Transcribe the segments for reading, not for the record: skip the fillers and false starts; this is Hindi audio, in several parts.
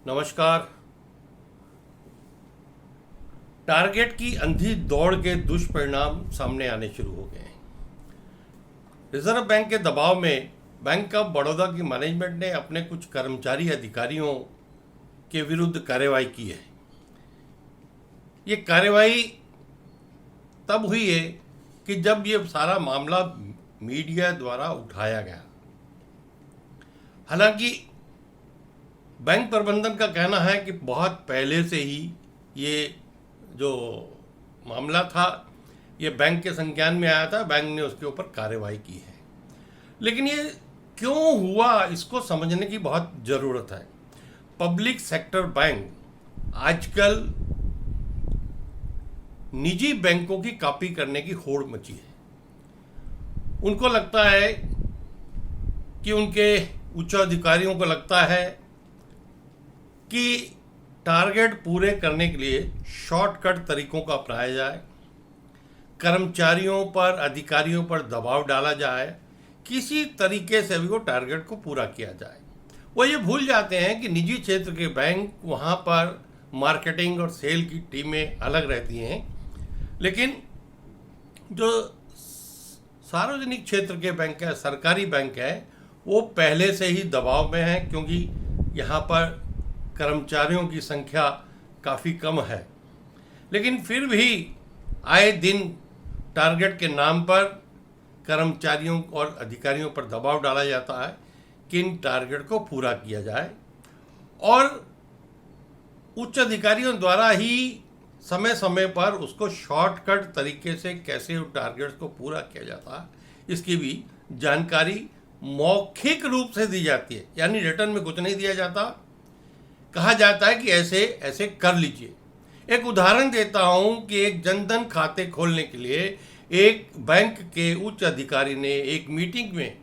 नमस्कार। टारगेट की अंधी दौड़ के दुष्परिणाम सामने आने शुरू हो गए हैं। रिजर्व बैंक के दबाव में बैंक ऑफ बड़ौदा की मैनेजमेंट ने अपने कुछ कर्मचारी अधिकारियों के विरुद्ध कार्रवाई की है। ये कार्रवाई तब हुई है कि जब ये सारा मामला मीडिया द्वारा उठाया गया। हालांकि बैंक प्रबंधन का कहना है कि बहुत पहले से ही ये जो मामला था ये बैंक के संज्ञान में आया था, बैंक ने उसके ऊपर कार्रवाई की है। लेकिन ये क्यों हुआ इसको समझने की बहुत ज़रूरत है। पब्लिक सेक्टर बैंक आजकल निजी बैंकों की कॉपी करने की होड़ मची है। उनको लगता है कि उनके उच्च अधिकारियों को लगता है कि टारगेट पूरे करने के लिए शॉर्टकट तरीकों का अपनाया जाए, कर्मचारियों पर अधिकारियों पर दबाव डाला जाए, किसी तरीके से भी वो टारगेट को पूरा किया जाए। वो ये भूल जाते हैं कि निजी क्षेत्र के बैंक वहाँ पर मार्केटिंग और सेल की टीमें अलग रहती हैं, लेकिन जो सार्वजनिक क्षेत्र के बैंक है, सरकारी बैंक है, वो पहले से ही दबाव में है क्योंकि यहाँ पर कर्मचारियों की संख्या काफ़ी कम है। लेकिन फिर भी आए दिन टारगेट के नाम पर कर्मचारियों और अधिकारियों पर दबाव डाला जाता है कि इन टारगेट को पूरा किया जाए, और उच्च अधिकारियों द्वारा ही समय समय पर उसको शॉर्टकट तरीके से कैसे उन टारगेट्स को पूरा किया जाता है इसकी भी जानकारी मौखिक रूप से दी जाती है। यानी रिटर्न में कुछ नहीं दिया जाता, कहा जाता है कि ऐसे ऐसे कर लीजिए। एक उदाहरण देता हूं कि एक जनधन खाते खोलने के लिए एक बैंक के उच्च अधिकारी ने एक मीटिंग में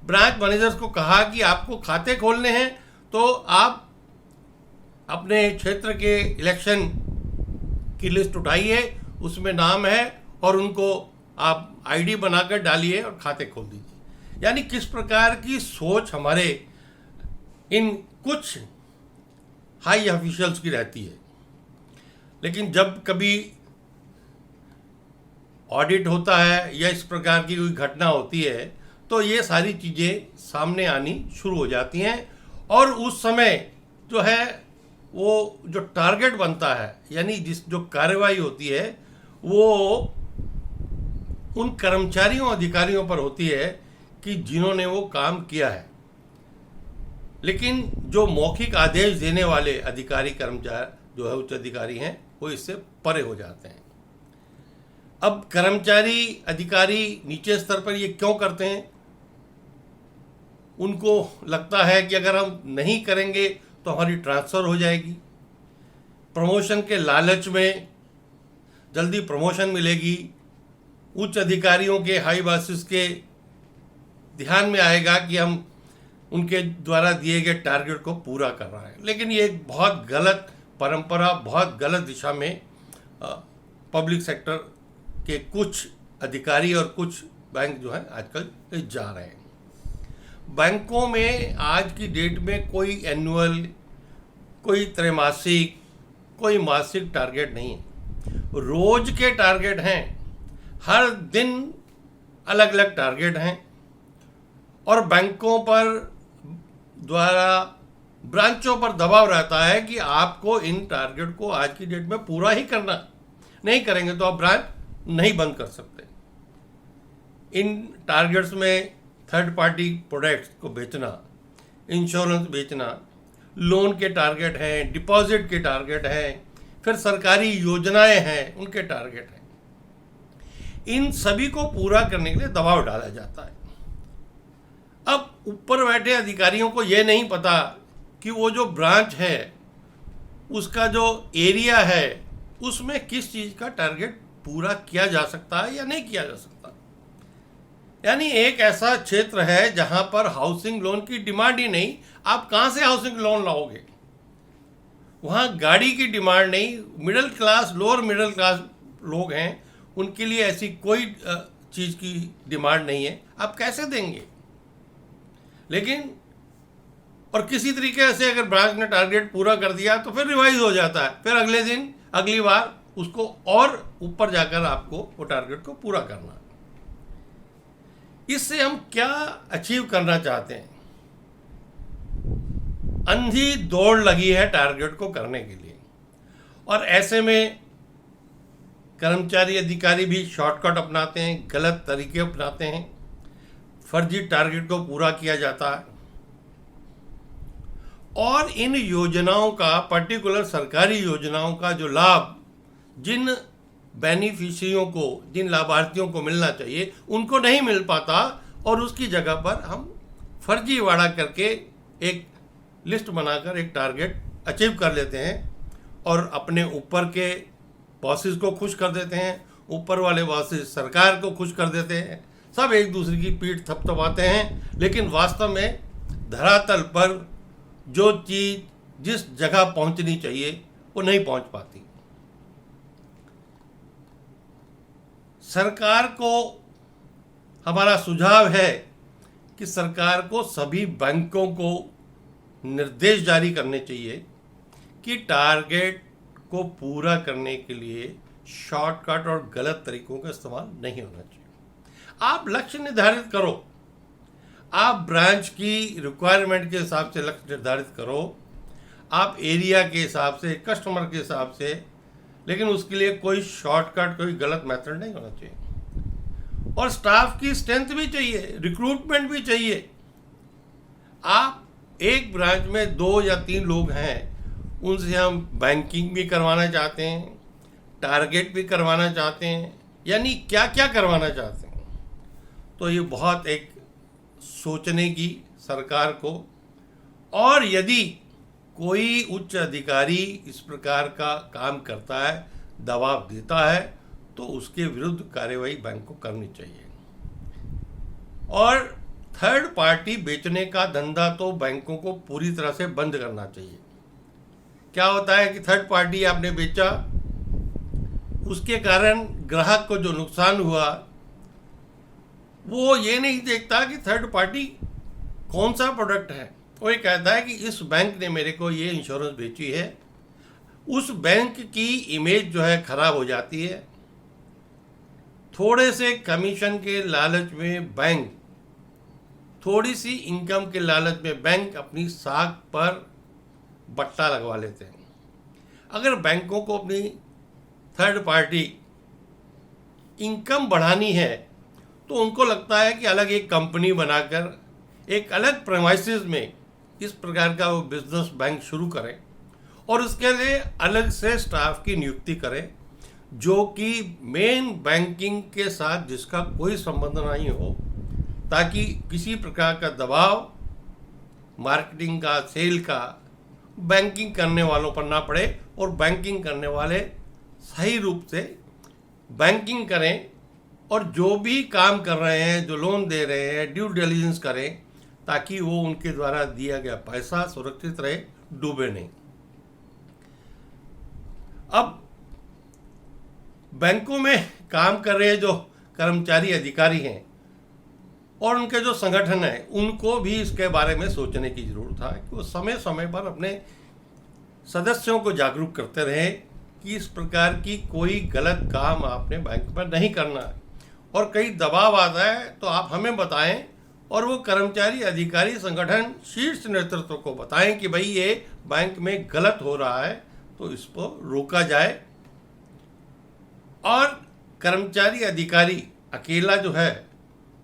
ब्रांच मैनेजर्स को कहा कि आपको खाते खोलने हैं तो आप अपने क्षेत्र के इलेक्शन की लिस्ट उठाइए, उसमें नाम है, और उनको आप आईडी बनाकर डालिए और खाते खोल दीजिए। यानी किस प्रकार की सोच हमारे इन कुछ हाई ऑफिशियल्स की रहती है। लेकिन जब कभी ऑडिट होता है या इस प्रकार की कोई घटना होती है तो ये सारी चीज़ें सामने आनी शुरू हो जाती हैं, और उस समय जो है वो जो टारगेट बनता है, यानी जो कार्रवाई होती है वो उन कर्मचारियों अधिकारियों पर होती है कि जिन्होंने वो काम किया है। लेकिन जो मौखिक आदेश देने वाले अधिकारी कर्मचारी जो है उच्च अधिकारी हैं वो इससे परे हो जाते हैं। अब कर्मचारी अधिकारी नीचे स्तर पर ये क्यों करते हैं? उनको लगता है कि अगर हम नहीं करेंगे तो हमारी ट्रांसफ़र हो जाएगी, प्रमोशन के लालच में जल्दी प्रमोशन मिलेगी, उच्च अधिकारियों के हाई बॉसेस के ध्यान में आएगा कि हम उनके द्वारा दिए गए टारगेट को पूरा कर रहा है। लेकिन ये एक बहुत गलत परंपरा, बहुत गलत दिशा में पब्लिक सेक्टर के कुछ अधिकारी और कुछ बैंक जो है आजकल जा रहे हैं। बैंकों में आज की डेट में कोई एनुअल, कोई त्रैमासिक, कोई मासिक टारगेट नहीं है। रोज के टारगेट हैं, हर दिन अलग अलग टारगेट हैं, और बैंकों पर द्वारा ब्रांचों पर दबाव रहता है कि आपको इन टारगेट को आज की डेट में पूरा ही करना, नहीं करेंगे तो आप ब्रांच नहीं बंद कर सकते। इन टारगेट्स में थर्ड पार्टी प्रोडक्ट्स को बेचना, इंश्योरेंस बेचना, लोन के टारगेट हैं, डिपॉजिट के टारगेट हैं, फिर सरकारी योजनाएं हैं उनके टारगेट हैं। इन सभी को पूरा करने के लिए दबाव डाला जाता है। अब ऊपर बैठे अधिकारियों को यह नहीं पता कि वो जो ब्रांच है उसका जो एरिया है उसमें किस चीज़ का टारगेट पूरा किया जा सकता है या नहीं किया जा सकता। यानी एक ऐसा क्षेत्र है जहां पर हाउसिंग लोन की डिमांड ही नहीं, आप कहां से हाउसिंग लोन लाओगे? वहां गाड़ी की डिमांड नहीं, middle class, lower middle class लोग हैं, उनके लिए ऐसी कोई चीज़ की डिमांड नहीं है, आप कैसे देंगे? लेकिन और किसी तरीके से अगर ब्रांच ने टारगेट पूरा कर दिया तो फिर रिवाइज हो जाता है, फिर अगले दिन अगली बार उसको और ऊपर जाकर आपको वो टारगेट को पूरा करना है। इससे हम क्या अचीव करना चाहते हैं? अंधी दौड़ लगी है टारगेट को करने के लिए, और ऐसे में कर्मचारी अधिकारी भी शॉर्टकट अपनाते हैं, गलत तरीके अपनाते हैं, फर्जी टारगेट को पूरा किया जाता है। और इन योजनाओं का, पर्टिकुलर सरकारी योजनाओं का जो लाभ जिन बेनिफिशियरियों को, जिन लाभार्थियों को मिलना चाहिए, उनको नहीं मिल पाता, और उसकी जगह पर हम फर्जीवाड़ा करके एक लिस्ट बनाकर एक टारगेट अचीव कर लेते हैं और अपने ऊपर के बॉसेस को खुश कर देते हैं, ऊपर वाले बॉसेस सरकार को खुश कर देते हैं, सब एक दूसरे की पीठ थपथपाते हैं, लेकिन वास्तव में धरातल पर जो चीज़ जिस जगह पहुंचनी चाहिए वो नहीं पहुंच पाती। सरकार को हमारा सुझाव है कि सरकार को सभी बैंकों को निर्देश जारी करने चाहिए कि टारगेट को पूरा करने के लिए शॉर्टकट और गलत तरीकों का इस्तेमाल नहीं होना चाहिए। आप लक्ष्य निर्धारित करो, आप ब्रांच की रिक्वायरमेंट के हिसाब से लक्ष्य निर्धारित करो, आप एरिया के हिसाब से, कस्टमर के हिसाब से, लेकिन उसके लिए कोई शॉर्टकट, कोई गलत मेथड नहीं होना चाहिए। और स्टाफ की स्ट्रेंथ भी चाहिए, रिक्रूटमेंट भी चाहिए। आप एक ब्रांच में 2 या 3 लोग हैं, उनसे हम बैंकिंग भी करवाना चाहते हैं, टारगेट भी करवाना चाहते हैं, यानी क्या क्या करवाना चाहते हैं। तो ये बहुत एक सोचने की सरकार को, और यदि कोई उच्च अधिकारी इस प्रकार का काम करता है, दबाव देता है, तो उसके विरुद्ध कार्रवाई बैंक को करनी चाहिए। और थर्ड पार्टी बेचने का धंधा तो बैंकों को पूरी तरह से बंद करना चाहिए। क्या होता है कि थर्ड पार्टी आपने बेचा, उसके कारण ग्राहक को जो नुकसान हुआ, वो ये नहीं देखता कि थर्ड पार्टी कौन सा प्रोडक्ट है। वो ये कहता है कि इस बैंक ने मेरे को ये इंश्योरेंस बेची है। उस बैंक की इमेज जो है खराब हो जाती है। थोड़े से कमीशन के लालच में बैंक, थोड़ी सी इनकम के लालच में बैंक अपनी साख पर बट्टा लगवा लेते हैं। अगर बैंकों को अपनी थर्ड पार्टी इनकम बढ़ानी है तो उनको लगता है कि अलग एक कंपनी बनाकर एक अलग प्रेमाइसिस में इस प्रकार का वो बिजनेस बैंक शुरू करें, और उसके लिए अलग से स्टाफ की नियुक्ति करें जो कि मेन बैंकिंग के साथ जिसका कोई संबंध नहीं हो, ताकि किसी प्रकार का दबाव मार्केटिंग का, सेल का बैंकिंग करने वालों पर ना पड़े, और बैंकिंग करने वाले सही रूप से बैंकिंग करें, और जो भी काम कर रहे हैं, जो लोन दे रहे हैं, ड्यू डिलिजेंस करें, ताकि वो उनके द्वारा दिया गया पैसा सुरक्षित रहे, डूबे नहीं। अब बैंकों में काम कर रहे जो कर्मचारी अधिकारी हैं और उनके जो संगठन है, उनको भी इसके बारे में सोचने की जरूरत है कि वो समय समय पर अपने सदस्यों को जागरूक करते रहें कि इस प्रकार की कोई गलत काम आपने बैंक पर नहीं करना है, और कई दबाव आता है तो आप हमें बताएं, और वो कर्मचारी अधिकारी संगठन शीर्ष नेतृत्व को बताएं कि भाई ये बैंक में गलत हो रहा है, तो इसको रोका जाए। और कर्मचारी अधिकारी अकेला जो है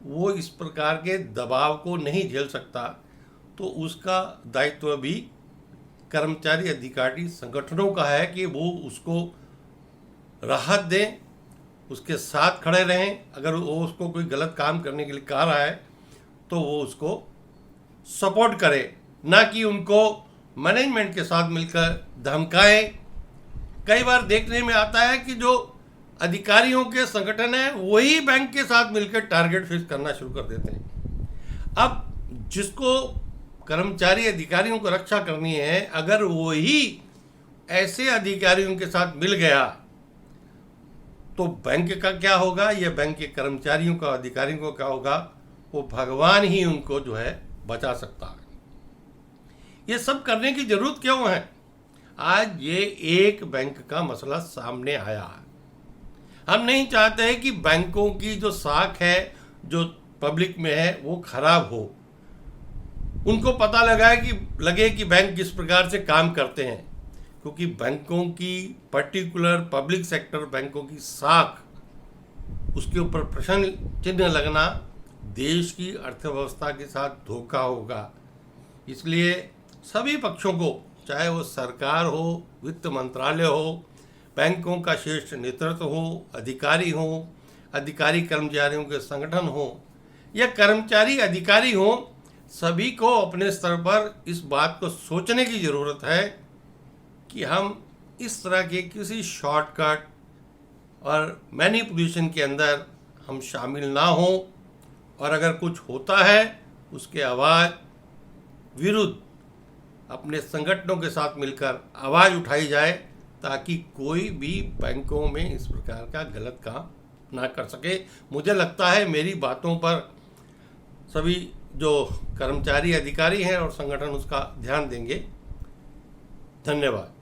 वो इस प्रकार के दबाव को नहीं झेल सकता, तो उसका दायित्व भी कर्मचारी अधिकारी संगठनों का है कि वो उसको राहत दें, उसके साथ खड़े रहें। अगर वो उसको कोई गलत काम करने के लिए कह रहा है तो वो उसको सपोर्ट करे, ना कि उनको मैनेजमेंट के साथ मिलकर धमकाएं। कई बार देखने में आता है कि जो अधिकारियों के संगठन है वही बैंक के साथ मिलकर टारगेट फिक्स करना शुरू कर देते हैं। अब जिसको कर्मचारी अधिकारियों को रक्षा करनी है, अगर वही ऐसे अधिकारियों के साथ मिल गया तो बैंक का क्या होगा, या बैंक के कर्मचारियों का, अधिकारियों को क्या होगा, वो भगवान ही उनको जो है बचा सकता है। ये सब करने की जरूरत क्यों है? आज ये एक बैंक का मसला सामने आया है। हम नहीं चाहते कि बैंकों की जो साख है, जो पब्लिक में है, वो खराब हो। उनको पता लगे कि बैंक किस प्रकार से काम करते हैं, क्योंकि बैंकों की पर्टिकुलर पब्लिक सेक्टर बैंकों की साख, उसके ऊपर प्रश्न चिन्ह लगना देश की अर्थव्यवस्था के साथ धोखा होगा। इसलिए सभी पक्षों को, चाहे वो सरकार हो, वित्त मंत्रालय हो, बैंकों का शीर्ष नेतृत्व हो, अधिकारी कर्मचारियों के संगठन हो या कर्मचारी अधिकारी हो, सभी को अपने स्तर पर इस बात को सोचने की ज़रूरत है कि हम इस तरह के किसी शॉर्टकट और मैनिपुलेशन के अंदर हम शामिल ना हों, और अगर कुछ होता है उसके आवाज़ विरुद्ध अपने संगठनों के साथ मिलकर आवाज़ उठाई जाए, ताकि कोई भी बैंकों में इस प्रकार का गलत काम ना कर सके। मुझे लगता है मेरी बातों पर सभी जो कर्मचारी अधिकारी हैं और संगठन उसका ध्यान देंगे। धन्यवाद।